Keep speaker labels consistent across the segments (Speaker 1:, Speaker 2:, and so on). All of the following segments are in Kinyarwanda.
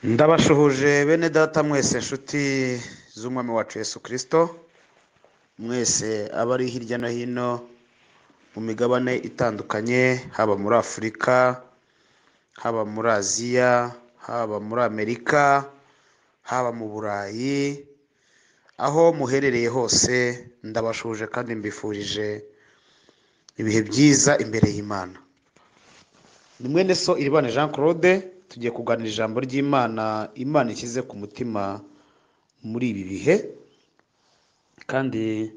Speaker 1: Ndabashuhuje bene data mwese nshuti z'umwami wacu Yesu Kristo, mwese abari hirya no hino mu migabane itandukanye, haba muri Afurika, haba muri Aziya, haba muri Amerika, haba mu Burayi, aho muherereye hose ndabashuhuje kandi mbifurije ibihe byiza imbere y'Imana. Ni mwene so EV.IRIBANJE Jean Claude, tugiye kuganira ijambo ry'Imana Imana ishyize ku mutima muri ibi bihe, kandi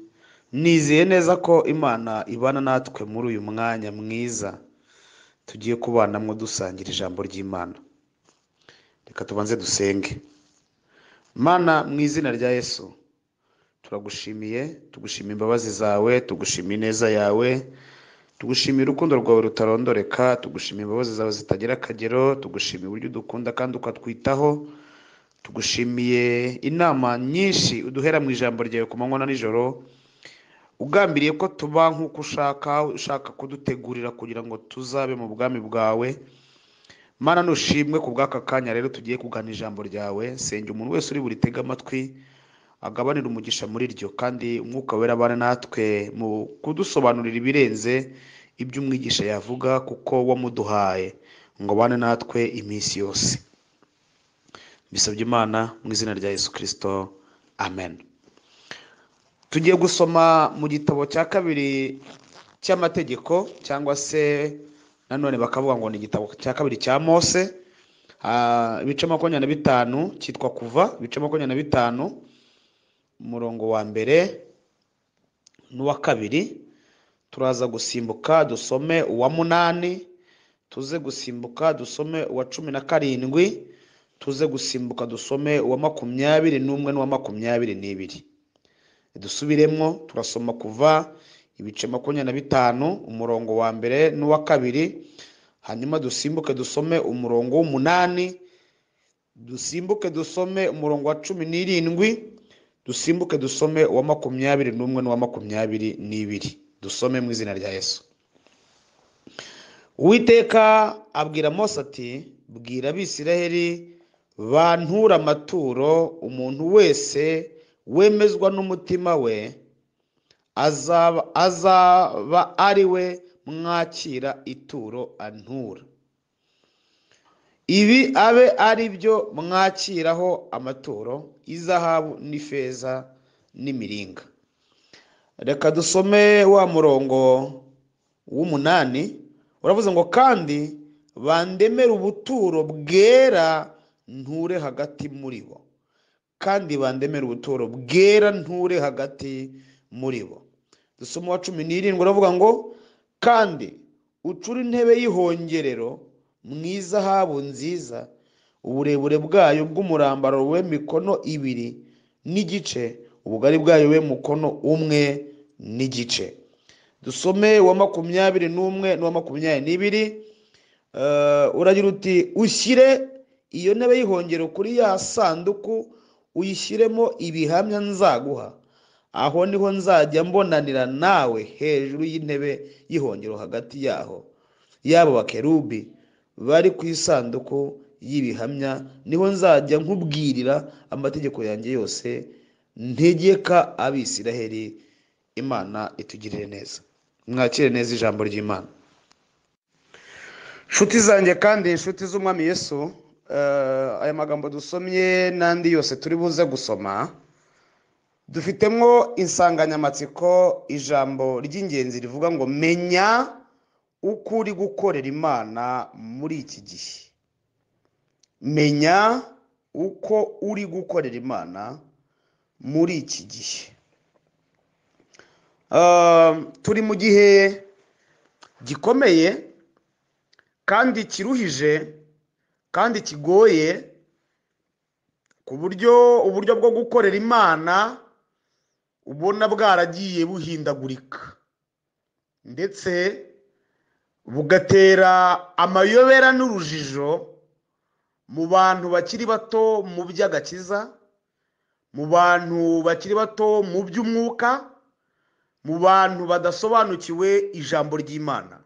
Speaker 1: nizeye neza ko Imana ibana natwe muri uyu mwanya mwiza tugiye kubanamo dusangira ijambo ry'Imana. Reka tubanze dusenge. Mana, mu izina rya Yesu turagushimiye, tugushimiye imbabazi zawe, tugushimiye ineza yawe, tugushimiye urukundo rwawe rutarondoreka, tugushimiye imbabazi zawe zitagira akagero, tugushimiye uburyo udukunda kandi ukatwitaho, tugushimiye inama nyinshi uduhera mu ijambo ryawe ku manywa na nijoro, ugambiriye ko tuba nk'uko ushaka kudutegurira kugira ngo tuzabe mu bwami bwawe. Mana, nushimwe ku bw'aka kanya rero tugiye kugana ijambo ryawe. Senge umuntu wese uri buritega amatwi agabanira umugisha muri ryo, kandi umwuka wera abane natwe mu kudusobanurira ibirenze ibyo umwigisha yavuga, kuko wamuduhaye ngo bane natwe iminsi yose. Bisabye Imana mu izina rya Yesu Kristo, amen. Tugiye gusoma mu gitabo cya kabiri cy'amategeko, cyangwa se nanone bakavuga ngo ni igitabo cya kabiri cya Mose, ibice 25, cyitwa Kuva, ibice 25, umurongo wa mbere n'uwa kabiri. Turaza gusimbuka dusome uwa 8, tuze gusimbuka dusome uwa 17, tuze gusimbuka dusome uwa 21 n'uwa 22. Dusubiremo, turasoma Kuva ibice 25, umurongo wa mbere n'uwa kabiri, hanyuma dusimbuke dusome umurongo w'8, dusimbuke dusome umurongo wa 17, dusimbuke dusome uwa 21 n'uwa 22. Dusome mu izina rya Yesu. Uwiteka abwira Mose ati, bwira Abisiraheli bantura amaturo, umuntu wese wemezwa n'umutima we azaba ari we mwakira ituro antura. Ibi abe ari byo mwakiraho amaturo: izahabu n'ifeza n'imiringa. Reka dusome wa murongo w'8. Uravuze ngo, kandi bandemere ubuturo bwera nture hagati muri bo. Kandi bandemere ubuturo bwera nture hagati muri bo. Dusoma wa 17. Uravuga ngo, kandi ucura intebe y'ihongerero mu izahabu nziza, uburebure bwayo bw'umurambaro we mikono 2 n'igice, ubugari bwayo we mukono 1 n'igice. Dusome wa 21 n'uwa 22. Uragira uti, ushyire iyo ntebe y'ihongero kuri ya sanduku, uyishyiremo ibihamya nzaguha. Aho niho nzajya mbonanira nawe hejuru y'intebe y'ihongero, hagati yaho yabo bakerubi bari ku isanduku y'ibihamya niho nzajya nkubwirira amategeko yanjye yose ntegeka Abisiraheli. Imana itugirire neza. Mwakire neza ijambo ry'Imana. Nshuti zanjye kandi inshuti z'umwami Yesu, aya magambo dusomye n'andi yose turi buze gusoma, dufitemo insanganyamatsiko, ijambo ry'ingenzi rivuga ngo menya uko uri gukorera Imana muri iki gihe. Menya uko uri gukorera Imana muri iki gihe. Turi mu gihe gikomeye kandi kiruhije kandi kigoye, ku buryo uburyo bwo gukorera Imana ubona bwaragiye buhindagurika, ndetse bugatera amayobera n'urujijo mu bantu bakiri bato mu by'agakiza, mu bantu bakiri bato mu by'umwuka, mu bantu badasobanukiwe ijambo ry'Imana.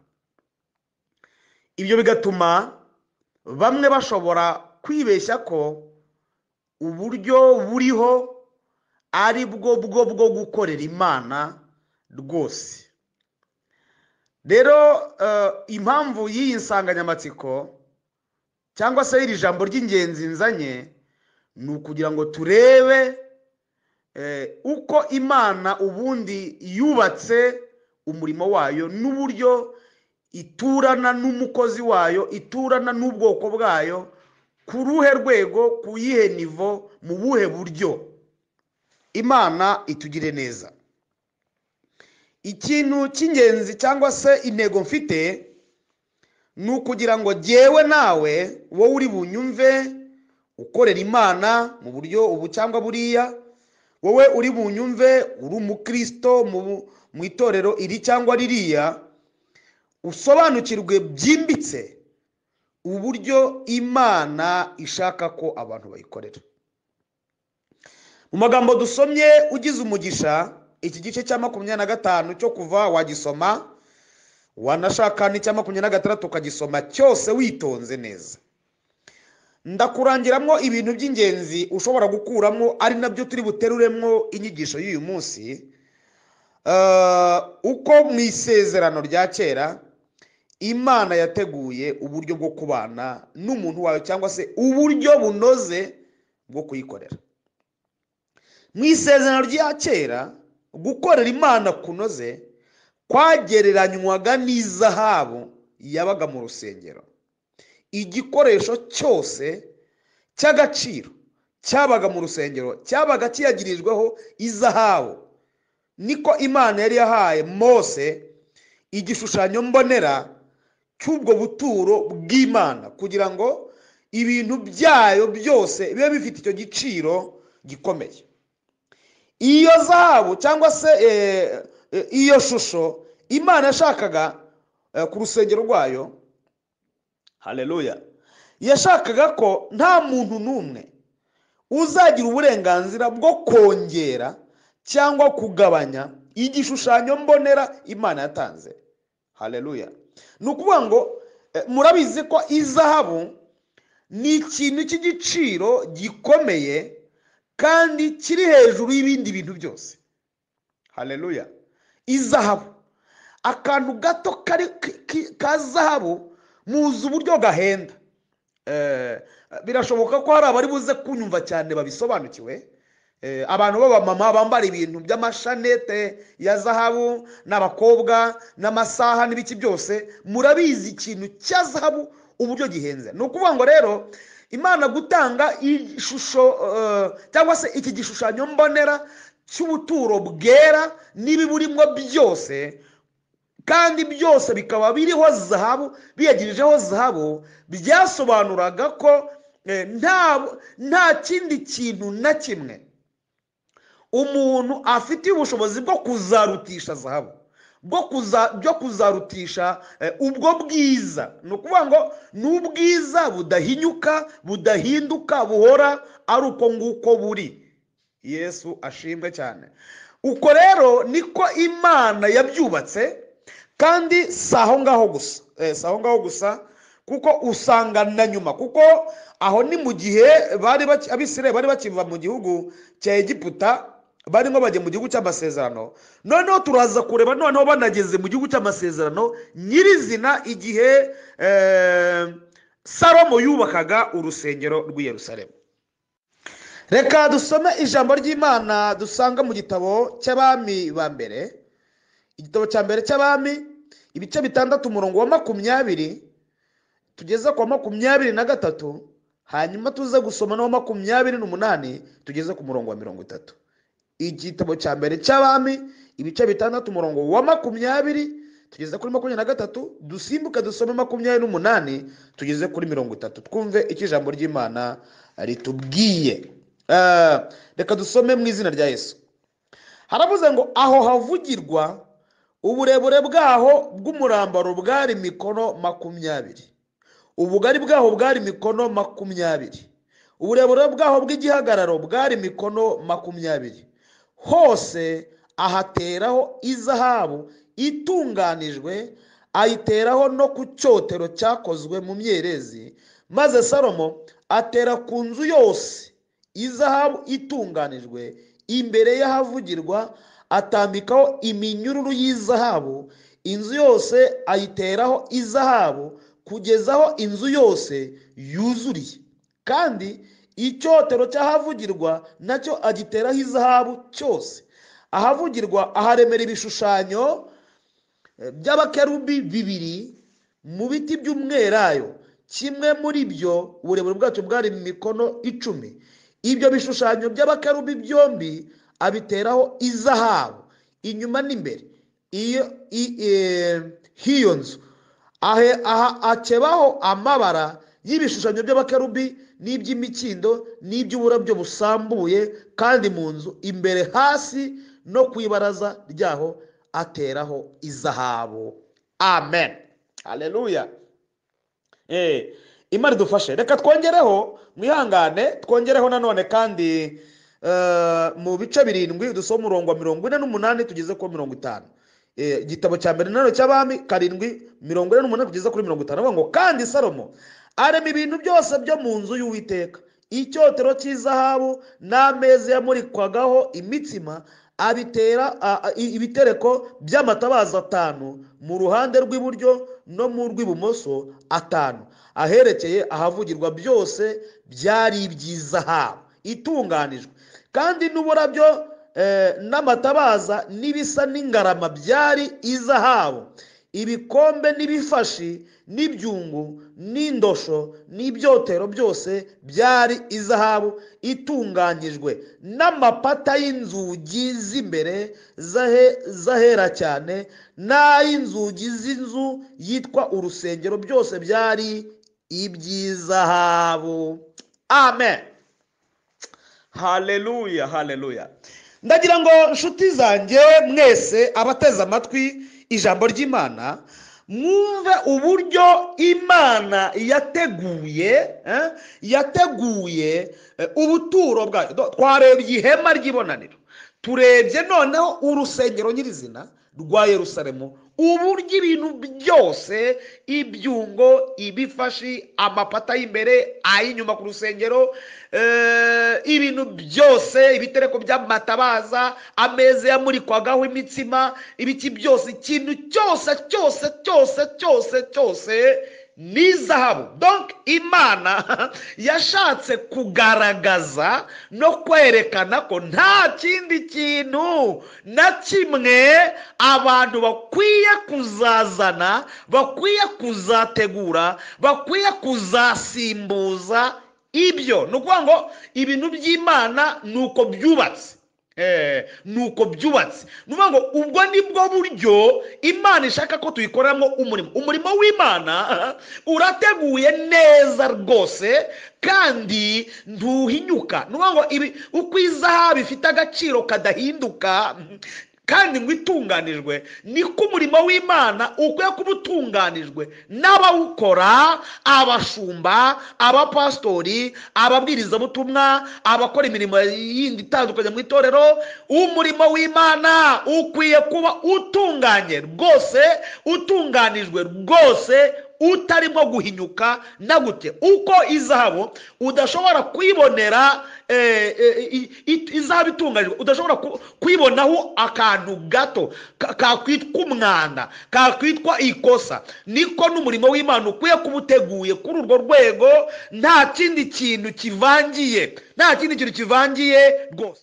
Speaker 1: Ibyo bigatuma bamwe bashobora kwibeshya ko uburyo buriho ari bwo bwo gukorera Imana rwose. Rero impamvu y'iyi nsanganyamatsiko cyangwa se iri jambo ry'ingenzi nzanye ni ukugira ngo turebe uko Imana ubundi yubatse umurimo wayo n'uburyo iturana n'umukozi wayo, iturana n'ubwoko bwayo, ku ruhe rwego, ku yihe nivo, mu buhe buryo. Imana itugire neza. Ikintu cy'ingenzi cyangwa se intego mfite ni ukugira ngo jyewe nawe wowe uri bunyumve ukorera Imana mu buryo ubu cyangwa buriya, wowe uri bunyumve uri umukristo mu itorero iri cyangwa ririya, usobanukirwe byimbitse uburyo Imana ishaka ko abantu bayikorera. Mu magambo dusomye ugize umugisha, iki gice cya 25 cyo kuva wagisoma, wanashaka n'icya 26 ukagisoma cyose witonze neza. Ndakurangiramo ibintu by'ingenzi ushobora gukuramo, ari nabyo turi buteruremo inyigisho y'uyu munsi. Uko mu isezerano rya kera Imana yateguye uburyo bwo kubana n'umuntu wayo cyangwa se uburyo bunoze bwo kuyikorera. Mu isezerano rya kera gukorera Imana kunoze kwagereranywaga n'izahabu yabaga mu rusengero. Igikoresho cyose cy'agaciro cyabaga mu rusengero cyabaga kiyagirijweho izahabu. Niko Imana yari yahaye Mose igishushanyo mbonera cy'ubwo buturo bw'Imana kugira ngo ibintu byayo byose bibe bifite icyo giciro gikomeye. Iyo zahabu cyangwa se iyo shusho Imana yashakaga ku rusengero rwayo, haleluya, yashakaga ko nta muntu n'umwe uzagira uburenganzira bwo kongera cyangwa kugabanya igishushanyo mbonera Imana yatanze. Haleluya. Ni ukuvuga ngo murabizi ko izahabu ni ikintu cy'igiciro gikomeye kandi kiri hejuru y'ibindi bintu byose. Haleluya. Izahabu, akantu gato ka zahabu muzi uburyo gahenda. Birashoboka ko hari abari buze kunyumva cyane babisobanukiwe. Abantu b'abamama bambara ibintu by'amashanete ya zahabu, n'abakobwa n'amasaha n'ibiki byose, murabizi ikintu cya zahabu uburyo gihenze. Ni ukuvuga ngo rero Imana gutanga ishusho cyangwa se iki gishushanyo mbonera cy'ubuturo bwera n'ibiburimo byose, kandi byose bikaba biriho zahabu, biyagirijeho zahabu, byasobanuraga ko nta kindi kintu na kimwe umuntu afite ubushobozi bwo kuzarutisha zahabu, byo kuzarutisha ubwo bwiza. Ni ukuvuga ngo ni ubwiza budahinyuka, budahinduka, buhora ari uko nguko buri. Yesu ashimwe cyane. Uko rero niko Imana yabyubatse, kandi saho ngaho gusa, kuko usanga na nyuma, kuko aho ni mu gihe Abisirayeli bari bakiva mu gihugu cya Egiputa, barimo bajya mu gihugu cy'amasezerano. Noneho turaza kureba noneho banageze mu gihugu cy'amasezerano nyirizina, igihe Salomo yubakaga urusengero rw'i Yerusalemu. Reka dusome ijambo ry'Imana dusanga mu gitabo cy'Abami ba mbere, igitabo cya mbere cy'Abami, ibice 6 umurongo wa 20 tugeze ku 23, hanyuma tuze gusoma no 28 tugeze ku murongo wa 30. Igitabo cya mbere cy'Abami ibice 6 umurongo wa 20 tugeze kuri 23, dusimbuka dusome 28 tugeze kuri 30, twumve icyo ijambo ry'Imana ritubwiye. Reka dusome mu izina rya Yesu. Haravuze ngo aho havugirwa uburebure bwaho bw'umurambaro bwari mikono 20, ubugari bwaho bwari mikono 20, uburebure bwaho bw'igihagararo bwari mikono 20. Hose ahateraho izahabu itunganijwe, ayiteraho no ku cyotero cyakozwe mu myerezi, maze Salomo atera ku nzu yose izahabu itunganijwe imbere y'ahavugirwa, atambikaho iminyururu y'izahabu, inzu yose ayiteraho izahabu kugeza aho inzu yose yuzuriye, kandi icyotero cy'ahavugirwa nacyo agiteraho izahabu cyose. Ahavugirwa aharemera ibishushanyo by'abakerubi bibiri mu biti by'umwelayo, kimwe muri byo uburebure bwacyo bwari mikono 10. Ibyo bishushanyo by'abakerubi byombi abiteraho izahabu inyuma n'imbere h'iyo nzu. Akebaho amabara y'ibishushanyo by'abakerubi n'iby'imikindo n'iby'uburabyo busambuye, kandi mu nzu imbere hasi no ku ibaraza ryaho ateraho izahabu. Amen, haleluya. Imana idufashe. Reka twongereho, mwihangane, twongereho nanone kandi mu bice 7 dusoma umurongo wa 48 tugeze ku 50. Igitabo cya mbere nanone cy'Abami 7:48 tugeze kuri 50. Avuga ngo kandi Salomo arema ibintu byose byo mu nzu y'Uwiteka, icyotero cy'izahabu n'ameza yamurikwagaho imitsima, abitera ibitereko by'amatabaza 5 mu ruhande rw'iburyo no mu rw'ibumoso 5. Aherekeye ahavugirwa byose byari iby'izahabu itunganijwe, kandi n'uburabyo n'amatabaza n'ibisa n'ingarama byari izahabu. Ibikombe n'ibifashi n'ibyungu n'indosho n'ibyotero byose byari izahabu itunganyijwe, n'amapata y'inzugi z'imbere zahera cyane n'ay'inzugi z'inzu yitwa urusengero byose byari iby'izahabu. Amen, haleluya, haleluya. Ndagira ngo nshuti zanjye mwese abateze amatwi ijambo ry'Imana, mwumve uburyo Imana yateguye ubuturo bwayo. Twarebye ihema ry'ibonaniro, turebye noneho urusengero nyirizina rwa Yerusalemu, uburyo ibintu byose, ibyungo, ibifashi, amapata y'imbere, ay'inyuma ku rusengero, ibintu byose, ibitereko by'amatabaza, ameza yamurikwagaho imitsima, ibiki byose, ikintu cyose ni zahabu. Donc Imana yashatse kugaragaza no kwerekana ko nta kindi kintu na kimwe abantu bakwiye kuzazana, bakwiye kuzategura, bakwiye kuzasimbuza ibyo. Ni ukuvuga ngo ibintu by'Imana nuko byubatse, nuko byubatse. Ni ukuvuga ngo ubwo nibwo buryo Imana ishaka ko tuyikoreramo umurimo w'Imana. Urateguye neza rwose kandi ntuhinyuka. Ni ukuvuga ngo uko izahabu ifite agaciro kadahinduka kandi ngo itunganijwe, niko umurimo w'Imana ukwiye kuba utunganijwe n'abawukora, abashumba, abapastori, ababwirizabutumwa, abakora imirimo yindi itandukanye mu itorero. Umurimo w'Imana ukwiye kuba utunganye rwose, utunganijwe rwose, utarimo guhinyuka na gute. Uko izahabu udashobora kwibonera izahabu itunganyijwe, udashobora kwibonaho akantu gato kakwitwa umwanda, kakwitwa ikosa, niko n'umurimo w'Imana ukwiye kuba uteguye kuri urwo rwego. Nta kindi kintu kivangiye, nta kindi kintu kivangiye rwose.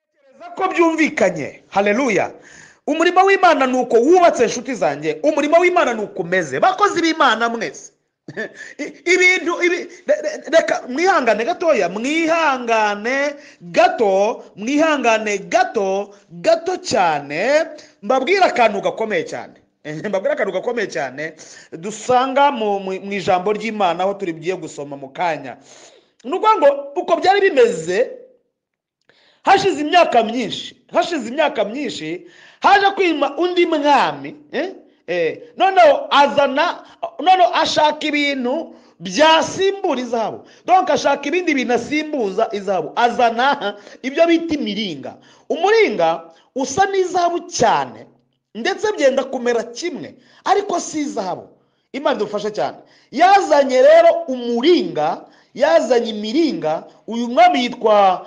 Speaker 1: Ntekereza ko byumvikanye. Haleluya. Umurimo w'Imana nuko wubatse, inshuti zanjye. Umurimo w'Imana nuko umeze, bakozi b'Imana mwese. Reka mwihangane gatoya, mwihangane gato cyane, mbabwira akantu gakomeye cyane, dusanga mu ijambo ry'Imana aho turi bigiye gusoma mu kanya. Nuko ngo uko byari bimeze hashize imyaka myinshi, haje kwima undi mwami, noneho ashaka ibintu byasimbura izahabu. Donc ashaka ibindi bintu asimbuza izahabu. Azana ibyo bita imiringa. Umuringa usa n'izahabu cyane ndetse byenda kumera kimwe, ariko si izahabu. Imana idufashe cyane. Yazanye rero umuringa, yazanye imiringa. Uyu mwami yitwa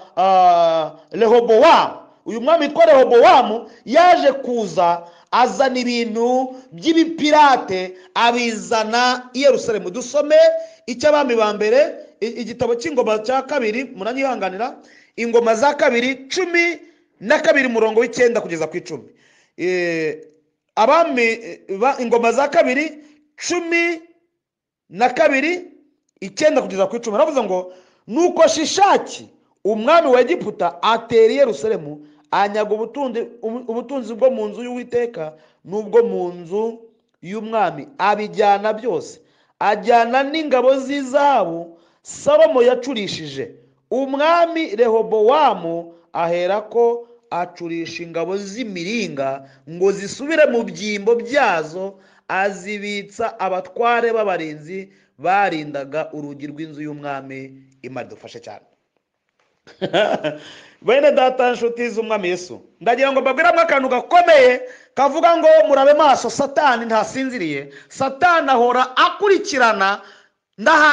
Speaker 1: Rehobowamu. Uyu mwami yitwa Rehobowamu yaje kuza azana ibintu by'ibipirate abizana i Yerusalemu. Dusome icy'Abami ba mbere, igitabo cy'Ingoma cya kabiri, munanyihanganira, Ingoma za kabiri 12 murongo w'9 kugeza ku 10. Ingoma za kabiri 12 9 kugeza ku 10. Aravuze ngo nuko Shishaki umwami wa Egiputa atera i Yerusalemu, anyaga ubutunzi bwo mu nzu y'Uwiteka n'ubwo mu nzu y'umwami, abijyana byose, ajyana n'ingabo z'izahabu Salomo yacurishije. Umwami Rehobowamu aherako acurisha ingabo z'imiringa ngo zisubire mu byimbo byazo, azibitsa abatware b'abarinzi barindaga urugi rw'inzu y'umwami. Imana idufashe cyane. Bene data nshuti z'umwami Yesu, ndagira ngo mbabwiramo akantu gakomeye kavuga ngo murabe maso. Satani ntasinziriye. Satani ahora akurikirana.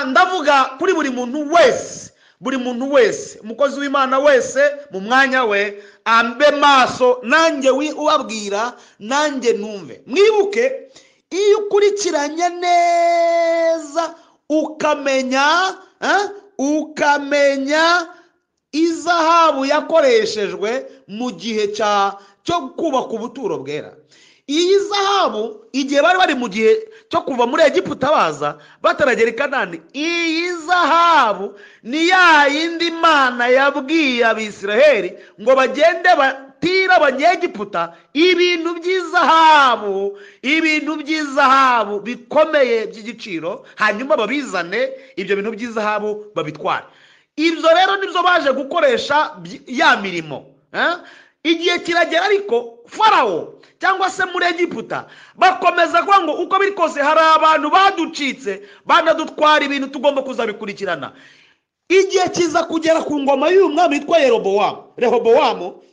Speaker 1: Ndavuga kuri buri muntu wese, umukozi w'Imana wese mu mwanya we, ambe maso. Nanjye ubabwira, nanjye numve. Mwibuke, iyo ukurikiranye neza ukamenya izahabu yakoreshejwe mu gihe cyo kubaka ubuturo bwera. Iyi zahabu igihe bari mu gihe cyo kuva muri Egiputa baza bataragera i Kanani, iyi zahabu ni ya yindi Imana yabwiye Abisiraheli ngo bagende batira Abanyegiputa ibintu by'izahabu bikomeye by'igiciro, hanyuma babizane ibyo bintu by'izahabu babitware. Ibyo rero nibyo baje gukoresha ya mirimo. Igihe kiragera ariko Farawo cyangwa se muri Egiputa bakomeza kuvuga ngo uko biri kose hari abantu baducitse banadutwara ibintu, tugomba kuzabikurikirana. Igihe kiza kugera ku ngoma y'uyu mwami witwa Rehobowamu,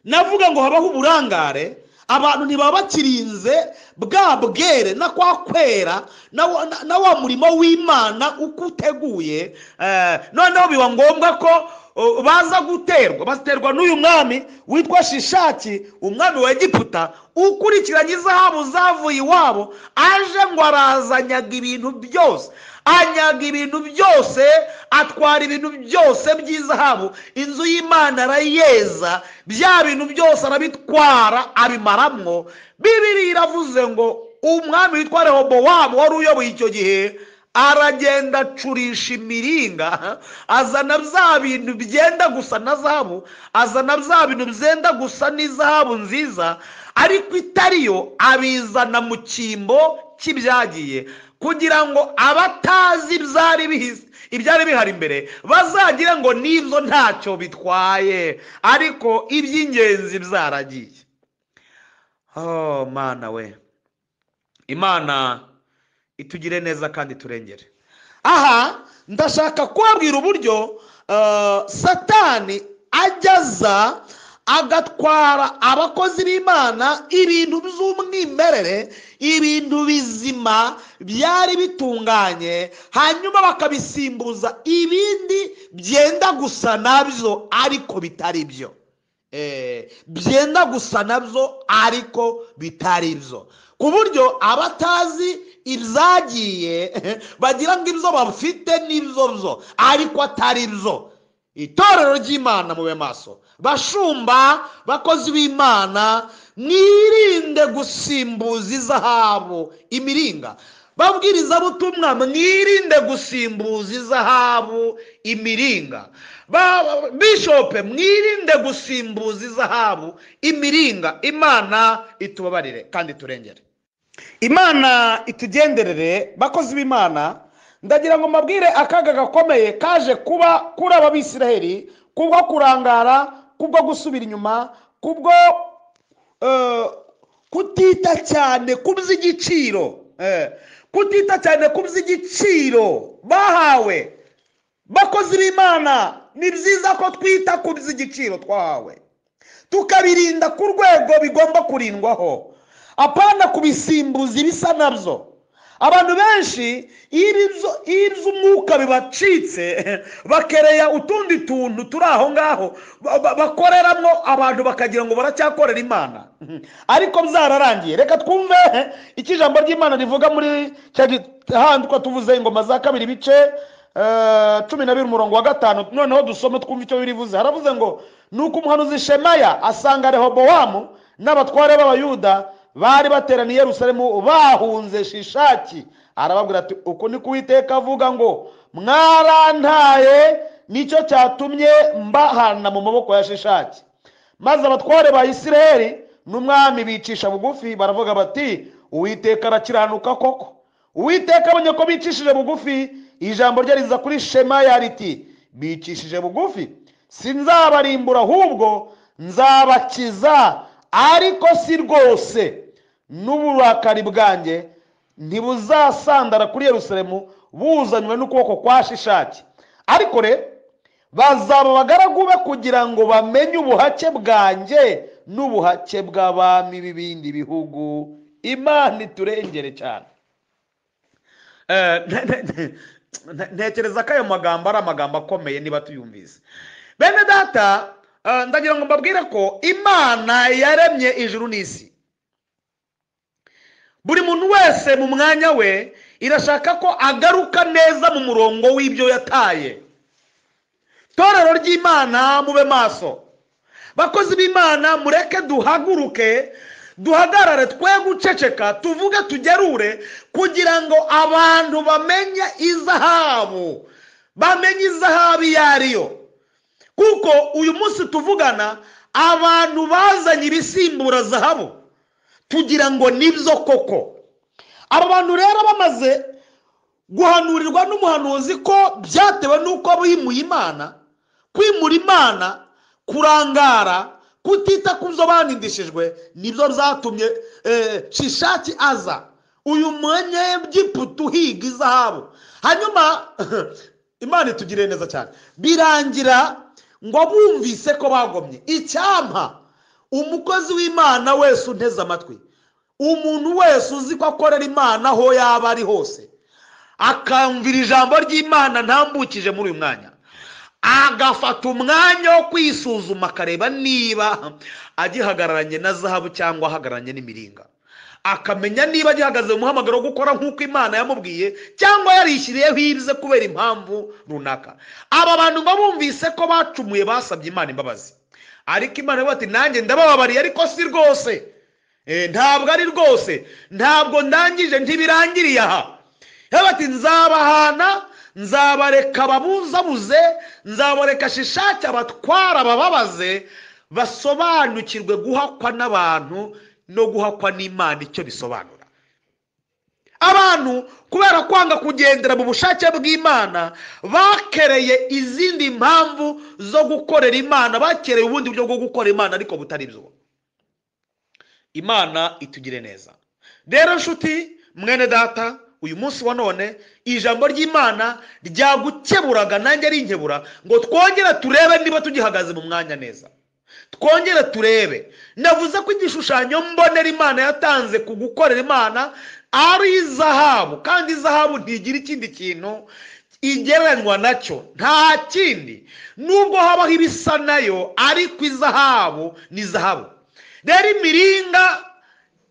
Speaker 1: navuga ngo habaho uburangare. Abantu ntibaba bakirinze bwa bwere na kwa kwera na wa murimo w'Imana uko uteguye. Noneho biba ngombwa ko bazaterwa n'uyu mwami witwa Shishaki, umwami wa Egiputa, ukurikiranye izahabu zavuye iwabo, aje ngo arazanyaga ibintu byose. Anyaga ibintu byose, atwara ibintu byose by'izahabu. Inzu y'Imana arayeza, bya bintu byose arabitwara, abimaramwo. Bibiliya iravuze ngo umwami witwa Rehobowamu wari uyoboye icyo gihe aragenda acurisha imiringa, azana bya bintu byenda gusa na zahabu, azana bya bintu byenda gusa n'izahabu nziza, ariko itariyo, abizana mu cyimbo cy'ibyagiye, kugira ngo abatazi ibyari bihari imbere bazagira ngo n'ibyo ntacyo bitwaye, ariko iby'ingenzi byaragiye. Oh Mana we, Imana itugire neza kandi turengere. Aha ndashaka kubabwira uburyo Satani ajyaza agatwara abakozi b'Imana ibintu by'umwimerere, ibintu bizima byari bitunganye, hanyuma bakabisimbuza ibindi byenda gusa nabyo ariko bitari byo. Byenda gusa nabyo ariko bitari byo, ku buryo abatazi ibyagiye bagira ngo ibyo bafite n'ibyo byo ariko atari byo. Itorero ry'Imana mube maso. Bashumba, bakozi b'Imana, mwirinde gusimbuza izahabu imiringa. Babwiriza butumwa, mwirinde gusimbuza izahabu imiringa. Bishope, mwirinde gusimbuza izahabu imiringa. Imana itubabarire kandi turengere. Imana itugenderere. Bakozi b'Imana, ndagira ngo mbabwire akaga gakomeye kaje kuba kuri aba Bisiraheli, kubwo kurangara, kubwo gusubira inyuma, kubwo kutita cyane ku by'igiciro, kutita cyane ku by'igiciro bahawe. Bakozi b'Imana, ni byiza ko twita ku by'igiciro twahawe, tukabirinda ku rwego bigomba kurindwaho, apana kubisimbuza ibisa nabyo. abantu benshi irizo umwuka bibacitse bakereya utundi tuntu turi aho ngaho bakoreramo abantu bakagira ngo baracyakorera Imana, ariko byararangiye. Reka twumve iki ijambo ry'Imana rivuga muri handi ko tuvuze Ingoma za kabiri ibice 12 umurongo wa 5. Noneho dusome twumve icyo birivuze. Haravuze ngo nuko umuhanuzi Shemaya asanga Rehobowamu n'abatware b'Abayuda bari bateraniye Yerusalemu bahunze Shishaki, arababwira ati uko ni Uwiteka avuga ngo mwarantaye nicyo cyatumye mbahana mu maboko ya Shishaki. Maze abatware ba Isirayeli n'umwami bicisha bugufi baravuga bati Uwiteka arakiranuka koko. Uwiteka abonye ko bicishije bugufi, ijambo rye riza kuri Shemaya riti bicishije bugufi, sinzabarimbura ahubwo nzabakiza, ariko si rwose n'uburakari bwanjye ntibuzasandara kuri Yerusalemu buzanywe n'ukuboko kwa Shishaki. Ariko rero bazaba abagaragu be kugira ngo bamenye ubuhake bwanjye n'ubuhake bw'abami b'ibindi bihugu. Imana iturengere cyane. Ntekereza ko ayo magambo ari amagambo akomeye niba tuyumvise. Bene data, ndagira ngo mbabwire ko Imana yaremye ijuru n'isi. Buri muntu wese mu mwanya we irashaka ko agaruka neza mu murongo w'ibyo yataye. Itorero ry'Imana mube maso. Bakozi b'Imana mureke duhaguruke, duhagarare, twe guceceka, tuvuge tugerure kugira ngo abantu bamenye izahabu, bamenye izahabu yariyo. Kuko uyu munsi tuvugana abantu bazanye ibisimbura zahabu tugira ngo nibyo koko. Aba bantu rero bamaze guhanurirwa n'umuhanuzi ko byatewe nuko bimuye Imana, kwimura Imana, kurangara, kutita kubyo banindishijwe, nibyo byatumye Shishaki aza uyu Munyegiputa uhiga izahabu. Hanyuma Imana itugire neza cyane, birangira ngo bumvise ko bagomye. Icyampa umukozi w'Imana wese unteze amatwi, umuntu wese uzi ko akorera Imana aho yaba ari hose, akamvira ijambo ry'Imana ntambukije muri uyu mwanya, agafata umwanya wo kwisuzuma akareba niba agihagararanye na zahabu cyangwa ahagararanye n'imiringa, akamenya niba agihagaze mu muhamagaro wo gukora nk'uko Imana yamubwiye cyangwa yarishyiriyeho ibye kubera impamvu runaka. Aba bantu ngo bumvise ko bacumuye basabye Imana imbabazi, ariko Imana ivuga ati nanjye ndabababariye, ariko si rwose, ntabwo ari rwose, ntabwo ndangije, ntibirangiriye aha. Ati nzabahana, nzabareka babuzabuze, nzabareka Shishaki abatwara bababaze, basobanukirwe guhakwa n'abantu no guhakwa n'Imana icyo bisobanura. Abantu kubera kwanga kugendera mu bushake bw'Imana bakereye izindi mpamvu zo gukorera Imana, bakereye ubundi buryo bwo gukora Imana ariko butari byo. Imana itugire neza. Rero nshuti mwene data, uyu munsi wa none ijambo ry'Imana ryagukeburaga nanjye ari inkebura ngo twongere turebe niba tugihagaze mu mwanya neza. Twongere turebe, navuze ko igishushanyo mbonera Imana yatanze ku gukorera Imana ari izahabu, kandi izahabu ntigira ikindi kintu igereranywa nacyo, nta kindi, nubwo habaho ibisa nayo, ariko izahabu ni zahabu. Rero imiringa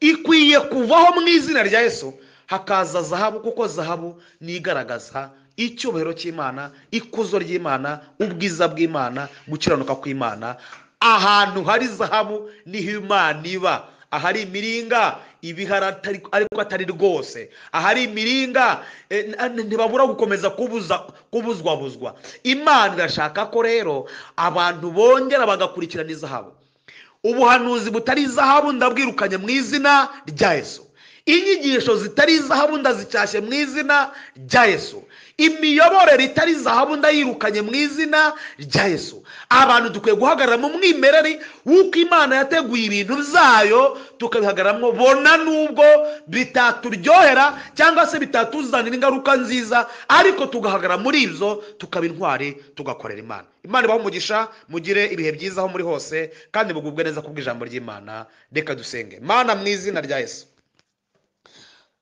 Speaker 1: ikwiye kuvaho mu izina rya Yesu, hakaza zahabu, kuko zahabu ni igaragaza icyubahiro cy'Imana, ikuzo ry'Imana, ubwiza bw'Imana, gukiranuka kw'Imana. Ahantu hari zahabu niho Imana iba. Ahari imiringa ibihara ariko atari rwose. Ahari imiringa ntibabura gukomeza kubuzwabuzwa. Imana irashaka ko rero abantu bongera bagakurikirana izahabu. Ubuhanuzi butari izahabu ndabwirukanye mu izina rya Yesu. Inyigisho zitari izahabu ndazicyashye mu izina rya Yesu. Imiyoborere itari izahabu ndayirukanye mu izina rya Yesu. Abantu dukwiye guhagarara mu mwimerere w'uko Imana yateguye ibintu byayo, tukabihagararamo bona nubwo bitaturyohera cyangwa se bitatuzanira ingaruka nziza, ariko tugahagarara muri ibyo, tukaba intwari, tugakorera Imana. Imana ibahe umugisha, mugire ibihe byiza aho muri hose, kandi mugubwe neza kubw'ijambo ry'Imana. Reka dusenge. Mana, mu izina rya Yesu,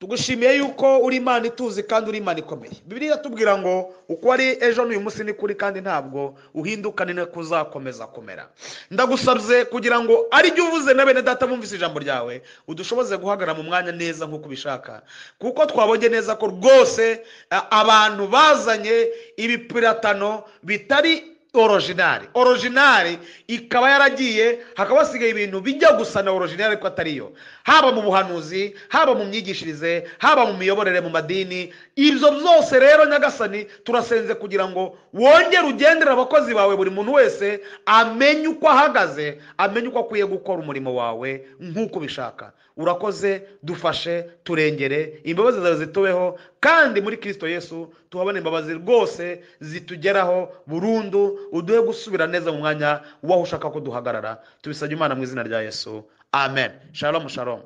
Speaker 1: tugushimiye yuko uri Imana ituzi kandi uri Imana ikomeye. Bibiliya tubwira ngo uko ari ejo n'uyu munsi ni kuri kandi ntabwo uhinduka, ni nako uzakomeza kumera. Ndagusabye kugira ngo ari byo uvuze na bene data bumvise ijambo ryawe, udushoboze guhagarara mu mwanya neza nk'uko ubishaka, kuko twabonye neza ko rwose abantu bazanye ibipiratano bitari originali ikaba yaragiye, hakaba hasigaye ibintu bijya gusa na originali ariko atariyo, haba mu buhanuzi, haba mu myigishirize, haba mu miyoborere mu madini. Ibyo byose rero Nyagasani turasenze kugira ngo wongere ugendere abakozi bawe, buri muntu wese amenye uko ahagaze, amenye uko akwiye gukora umurimo wawe nk'uko ubishaka. Urakoze, dufashe, turengere, imbabazi zawe zitubeho, kandi muri Kristo Yesu tuhabone imbabazi rwose zitugeraho burundu, uduhe gusubira neza mu mwanya waho ushaka ko duhagarara. Tubisabye Imana mu izina rya Yesu, amen. Shalom shalom.